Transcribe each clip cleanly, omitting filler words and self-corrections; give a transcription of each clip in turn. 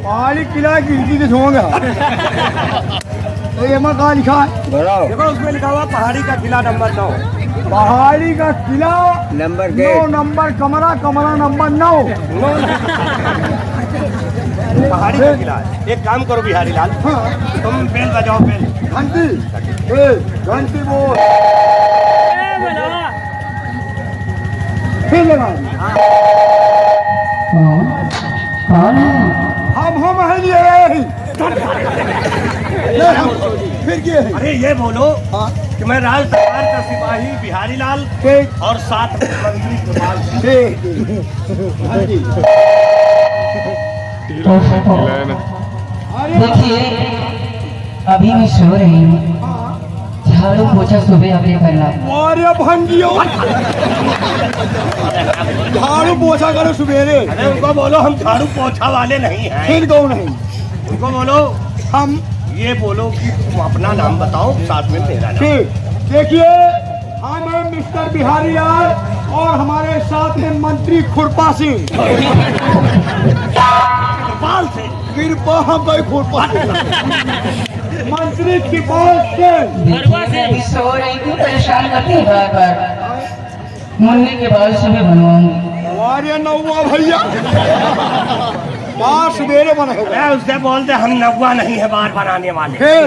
पहाड़ी किला गिनती से होगा। ये में कहा लिखा है? देखो उसमें लिखा हुआ पहाड़ी का किला नंबर 9। पहाड़ी का किला नंबर 9 नंबर कमरा, कमरा नंबर 9। पहाड़ी का किला है। एक काम करो बिहारी लाल, तुम बेल बजाओ, बेल घंटी, घंटी बोल फिर लगा। हम है फिर क्या है? अरे ये बोलो कि मैं राज दरबार का सिपाही बिहारी लाल और साथ में मंत्री गोपाल देखिए अभी मैं सो रही हूँ, झाड़ू पोछा सुबह आपने करना। अरे भंगियो, झाड़ू पोछा करो सवेरे। अरे उनको बोलो हम झाड़ू पोछा वाले नहीं हैं। फिर कौन है? उनको बोलो हम। ये बोलो कि तुम अपना नाम बताओ, साथ में मेरा नाम। ठीक, देखिए हम हैं मिस्टर बिहारी लाल और हमारे साथ हैं मंत्री खुरपा सिंह। गोपाल से कृपा हम गए खुरपा मंत्री कृपाल सिंह। अभी सो रही थी, परेशान करती है बार बार। मुन्नी के बाल सुबह बनवाऊंगी। अरे नौवा भैया, बार सवेरे बनेगा। उससे बोलते हम नौवा नहीं है बार बनाने वाले। फिर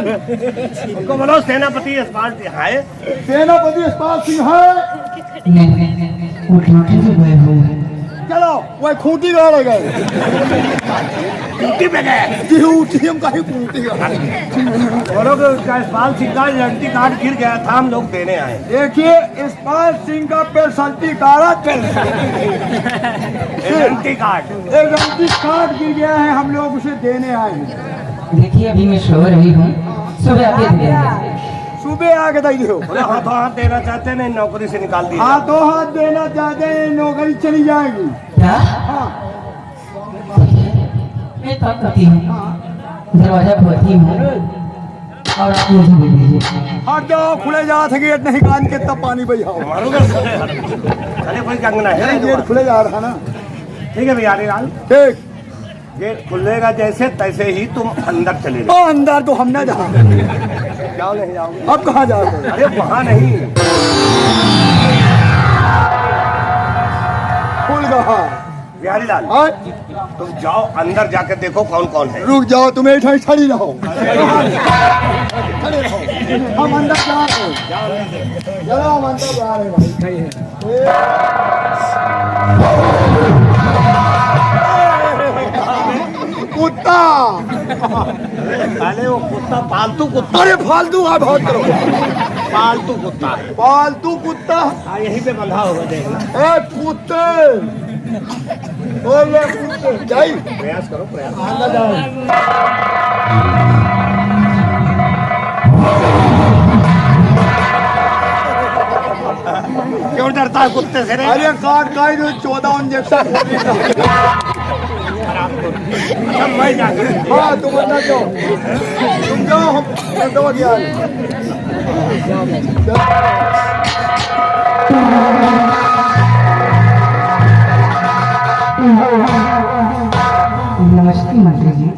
उनको बोलो सेनापति यशपाल सिंह है। सेनापति यशपाल सिंह है। नहीं, वो ड्यूटी से गए हुए हैं। चलो वह खूंटी गाड़ गए, ड्यूटी पे गए। ड्यूटी हम कहीं खूंटी गाड़। बोलो कि उसका यशपाल सिंह का आइडेंटिटी कार्ड गिर गया था, हम लोग देने आए। देखिए यशपाल सिंह का पेशंटी कार्ड आइडेंटिटी कार्ड गिर गया है, हम लोग उसे देने आए हैं। देखिए अभी मैं सो रही हूँ, सुबह आके दे देंगे। सुबह आके दे दो। हाथों हाथ देना चाहते हैं, नहीं नौकरी से निकाल दिया। हाथों हाथ देना चाहते हैं, नौकरी चली जाएगी। क्या? हाँ मैं काम करती हूँ, दरवाजा खोलती हूँ और आप मुझे दे दीजिए। हट जाओ, खुले जा थे गेट नहीं कान के तब पानी बजाओ। अरे कोई कंगना है गेट खुले जा रहा ना। ठीक है बिहारी लाल, ठीक, गेट खुलेगा जैसे तैसे ही तुम अंदर चले जाओ। ओ अंदर तो हम ना जाओ। जाओ नहीं जाओगे? अब कहाँ जाओगे? अरे वहाँ नहीं, खुल गया। बिहारी लाल हाँ? तुम जाओ अंदर जाकर देखो कौन कौन है। रुक जाओ, तुम्हें खड़ी रहो, खड़े रहो। हम अंदर जा रहे हैं। चलो हम अंदर जा रहे हैं भाई। कुत्ता, अरे वो कुत्ता पालतू कुत्ता। अरे फालतू आप बहुत करो। पालतू कुत्ता है। पालतू कुत्ता। यहीं पे बंधा होगा, देखना। ए कुत्ते, ओए कुत्ते, जाई प्रयास करो, प्रयास। अंदर जाओ। क्यों डरता है कुत्ते से रे? अरे काट काट 14 इंजेक्शन। मैं जाकर हाँ तुम अंदर जाओ, तुम जाओ, हम दवा दिया। नमस्ते मंत्री जी।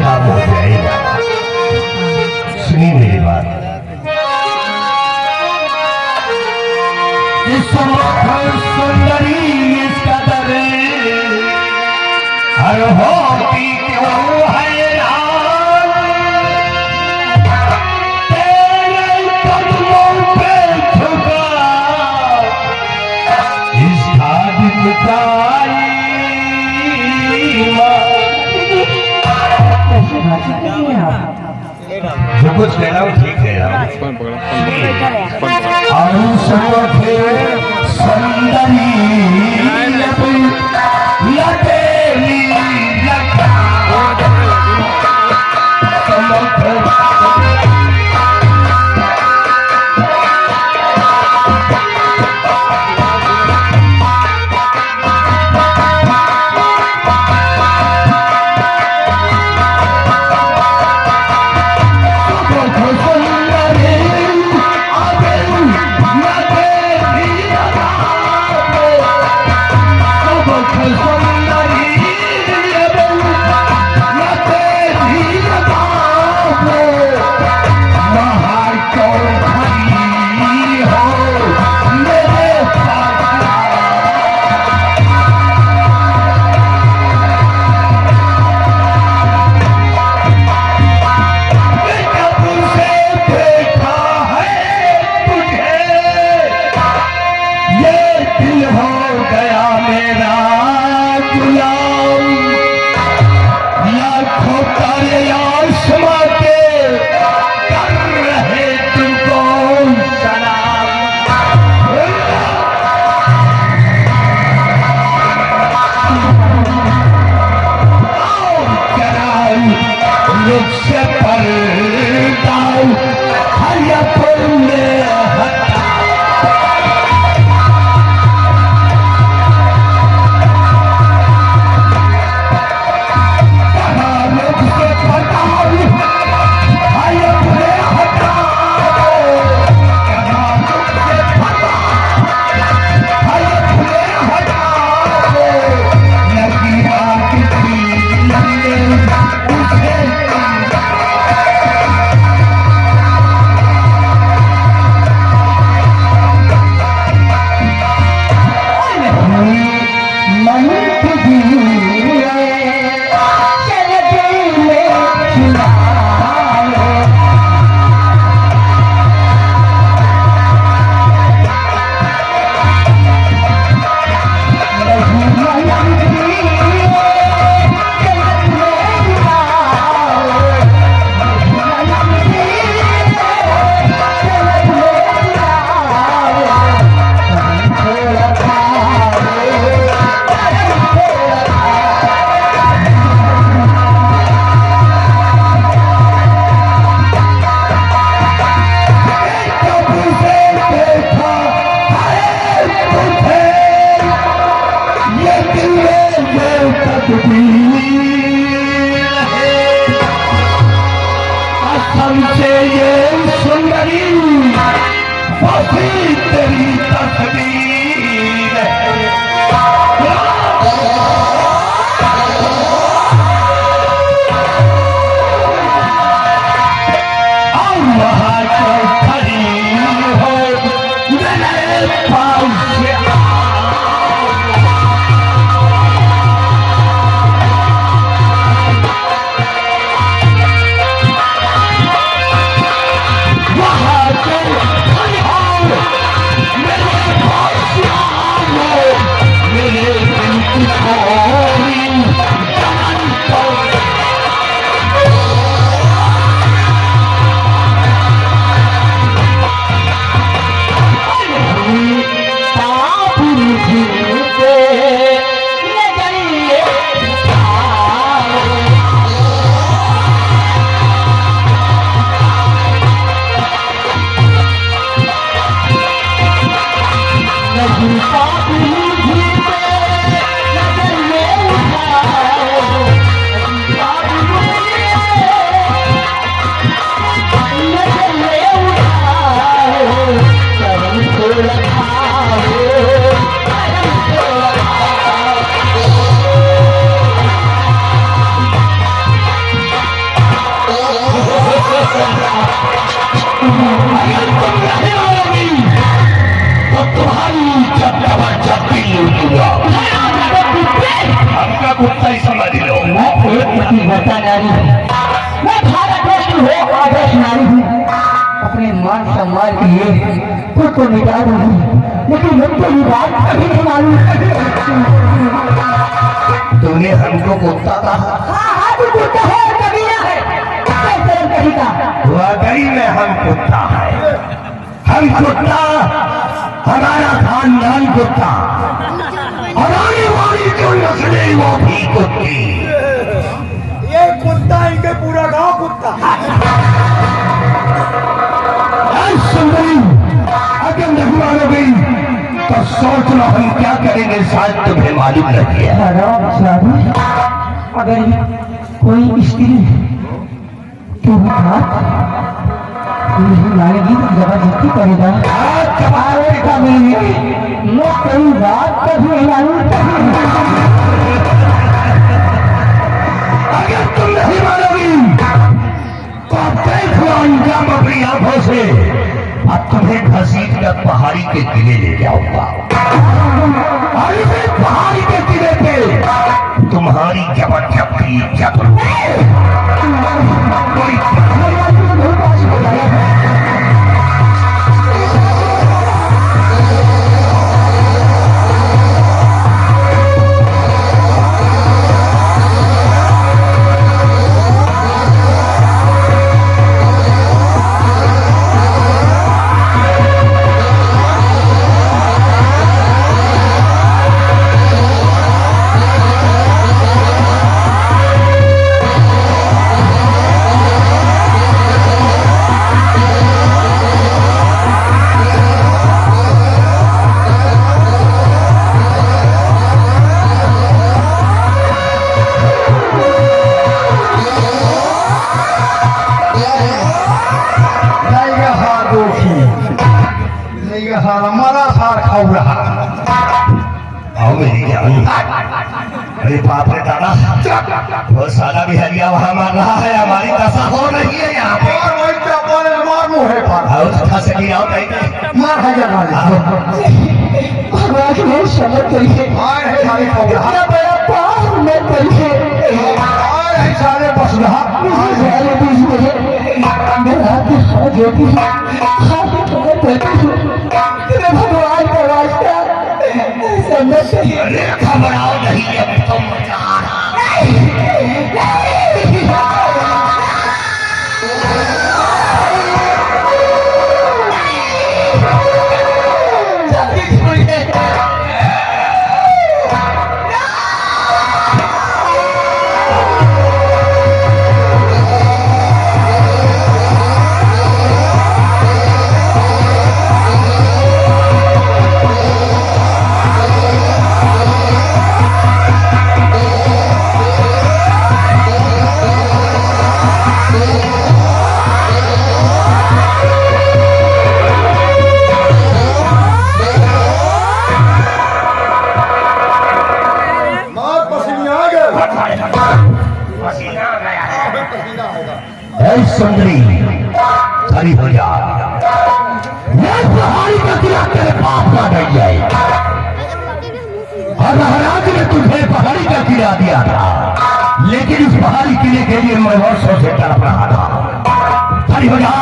काम हो जाएगा। सुनिए मेरी बात। सुंदरी इसका दर हर होती क्यों हैरान, तेरे कदमों पे झुका इसका दिखाई जो कुछ कह रहा हूँ ठीक कह रहा हूँ। सुंदरी कुत्ता ही समझ लो। मैं एक पतिव्रता नारी हूँ, मैं भारत देश की हो आदर्श नारी हूँ। अपने मान सम्मान के लिए खुद को मिटा दूंगी, लेकिन मुझको ये बात कभी नहीं मालूम। तूने हमको कुत्ता कहा? हाँ तू कुत्ता है और कमीना है, कैसे कहीं का? वाकई में हम कुत्ता है, हम कुत्ता, हमारा खानदान कुत्ता, हमारी वाली जो नस्लें वो भी कुत्ती। ये कुत्ता इनके पूरा गांव कुत्ता। सुंदरी, अगर नहीं मानोगी तो सोच लो हम क्या करेंगे, शायद तुम्हें मालूम नहीं है। अगर कोई स्त्री की बात नहीं मानेगी तो जबरदस्ती करेगा। अरे कभी मैं कोई बात कभी नहीं मालूम। अगर तुम नहीं मानोगी तो देख लो अंजाम अपनी आंखों से। अब तुम्हें घसीट कर पहाड़ी के किले ले जाऊंगा और इस पहाड़ी के किले पे तुम्हारी जबरदस्ती इज्जत हमारा सार खाऊ रहा। आओ मेरी जान। अरे बाप रे दादा, वो साला भी हरिया वहां मार रहा है, हमारी दशा हो रही है यहाँ पे। मार मुँह है पार। आओ तथा से गिराओ कहीं मार है जगह। भगवान ने शब्द करिए, आए है सारे खाऊ रहा। इतना बड़ा पाप मैं करिए। आए है सारे बस रहा। सारे बीच में मैं रात के खा जोती हूँ, खाते पकड़ करती हूँ। तेरे भगवान का रास्ता समझ चाहिए। अरे घबराओ नहीं, अब तुम जा रहा। जल्दी छोड़िए। सुंदरी खड़ी हो जा। ये पहाड़ी का किला तेरे पाप ना डर जाए। और महाराज ने तुझे पहाड़ी का किला दिया था, लेकिन इस पहाड़ी किले के लिए मैं वर्षों से तड़प रहा था। खड़ी हो जा,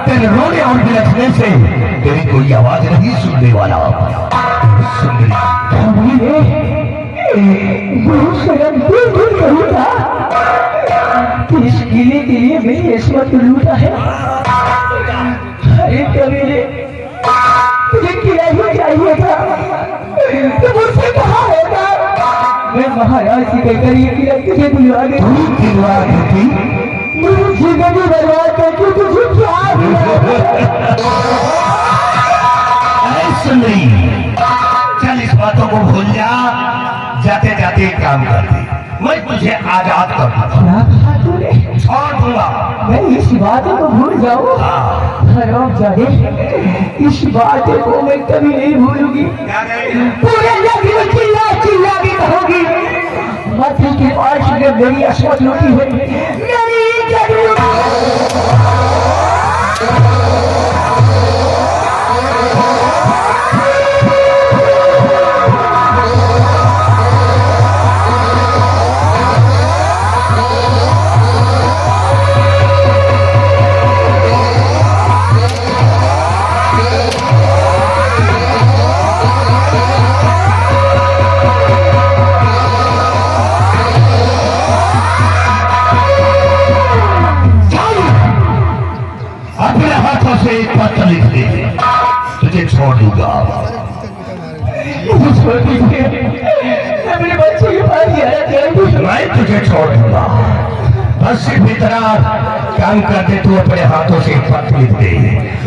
तेरे रोने और बिलखने से तेरी कोई आवाज नहीं सुनने वाला। सुंदरी इस किले के लिए मेरी किस्मत लूटा है। अरे कबीरे, तुझे किला ही चाहिए था तो मुझसे कहा होता। मैं महाराज से कहकर ये किला तुझे बुलवा दे। मेरी जिंदगी बर्बाद करके तुझे क्या सुंदरी, चल इस बातों को भूल जा। जाते जाते एक काम कर दे, मैं तुझे आजाद कर दूंगा, छोड़ दूंगा। मैं इस बात को भूल जाऊँ? हराम जाने, इस बात को मैं कभी नहीं भूलूंगी। पूरे नगरी में चिल्ला चिल्ला भी कहोगी, माथे के पास में मेरी असमत लूटी है, मेरी इज्जत लूटी। से एक पत्र लिख दे, तुझे छोड़ दूंगा। मुझे छोड़ दीजिए, मैं अपने बच्चे के पास जाना चाहती हूँ। मैं तुझे छोड़ दूंगा, बस सिर्फ इतना काम कर दे, तू अपने हाथों से एक पत्र लिख दे,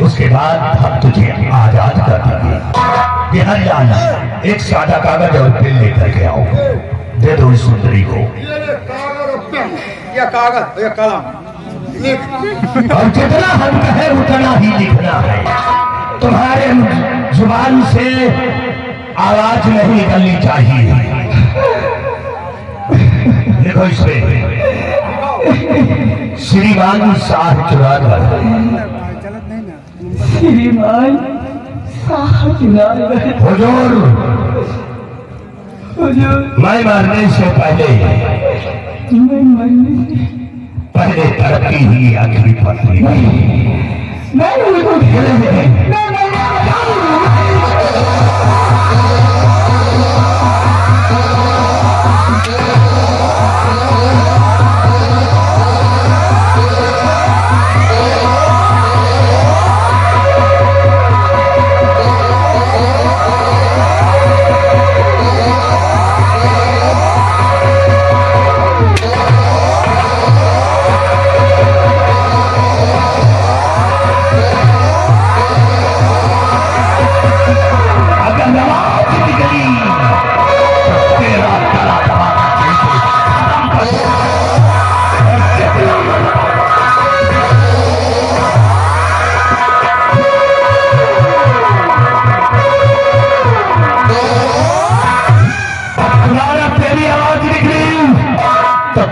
उसके बाद हम तुझे आजाद कर देंगे। बिहारी लाल, एक सादा कागज और पेन लेकर के आओ, दे दो इस सुंदरी को। ये कागज, ये कलम, और जितना हम कहे उतना ही लिखना है, तुम्हारे जुबान से आवाज नहीं निकलनी चाहिए। देखो इसमें श्रीमान शाह चुरागढ़, श्रीमान शाह चुरागढ़। हुजूर, हुजूर, मैं मरने से पहले मैं मरने से पहले तरक्की हुई आखिरी पत्नी मैं उनको घेरे में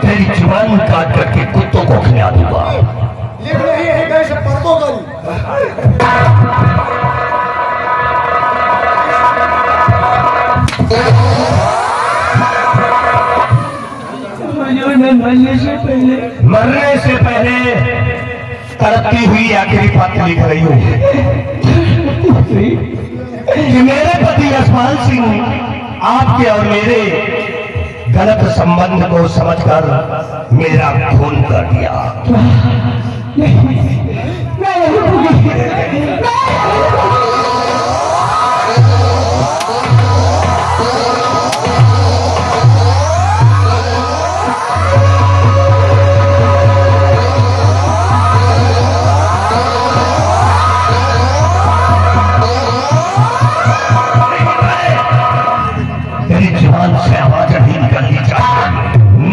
तेरी जुबान काट करके कुत्तों को खिला दूंगा। लिख रही है कैसे पर्दों का मरने से पहले तरक्की हुई आखिरी पत्र लिख रही हूँ कि मेरे पति यशपाल सिंह आपके और मेरे गलत संबंध को समझकर मेरा खून कर दिया। तेरी जुबान से आवाज नहीं निकलनी चाहिए,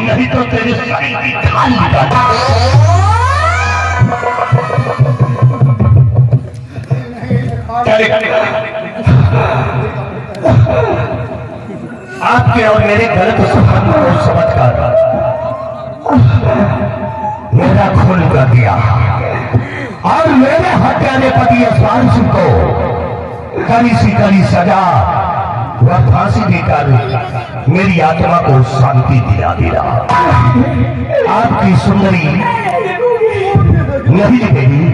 नहीं तो तेरे शरीर की खाल निकाल। आपके और मेरे गलत संबंध को समझकर मेरा खून कर दिया और मेरे हत्यारे पति यशपाल सिंह को कड़ी सी कड़ी सजा वह फांसी देकर मेरी आत्मा को शांति दिला दिया। आपकी सुंदरी नहीं लिखेगी,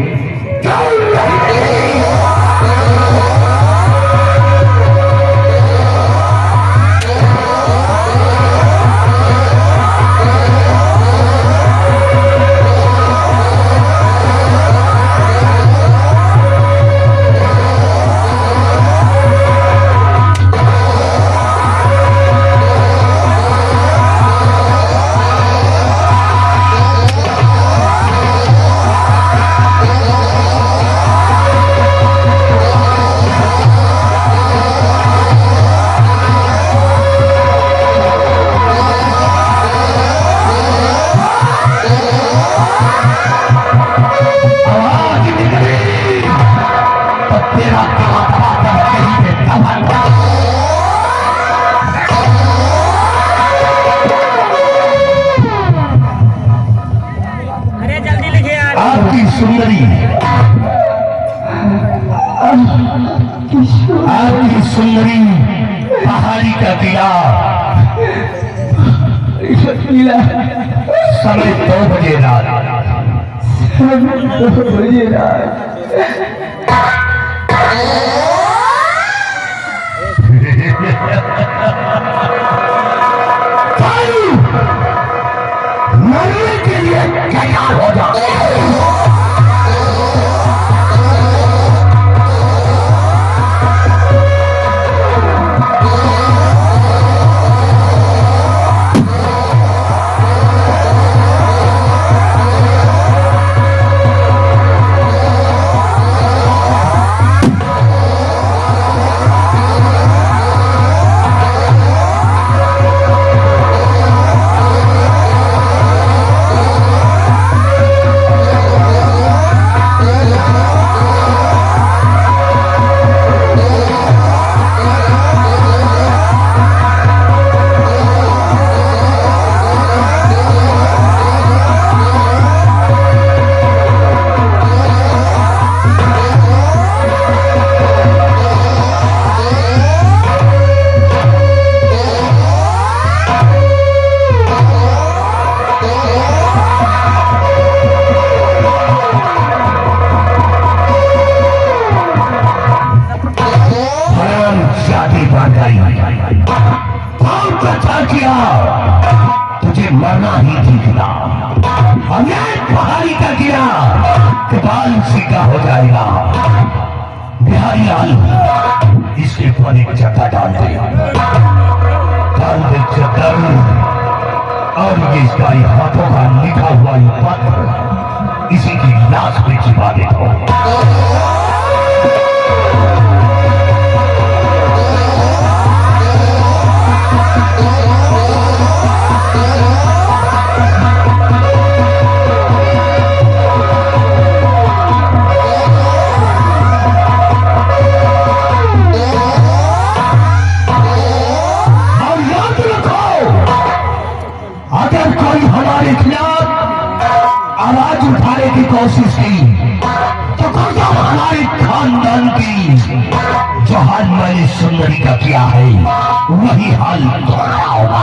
आपकी सुंदरी पहाड़ी का किला समय 2 बजे रात मरने के लिए तैयार हो जाओ। इकबाल सीधा हो जाएगा। बिहारी लाल इसके ऊपर एक चक्का डाल दे चक्कर, और ये इसका हाथों का लिखा हुआ ये पत्र इसी की लाश पे छिपा देता हूं। अगर कोई हमारे खिलाफ आवाज उठाने की कोशिश की तो कसम हमारे खानदान की जो हाल मैंने सुंदरी का किया है वही हाल तुम्हारा होगा।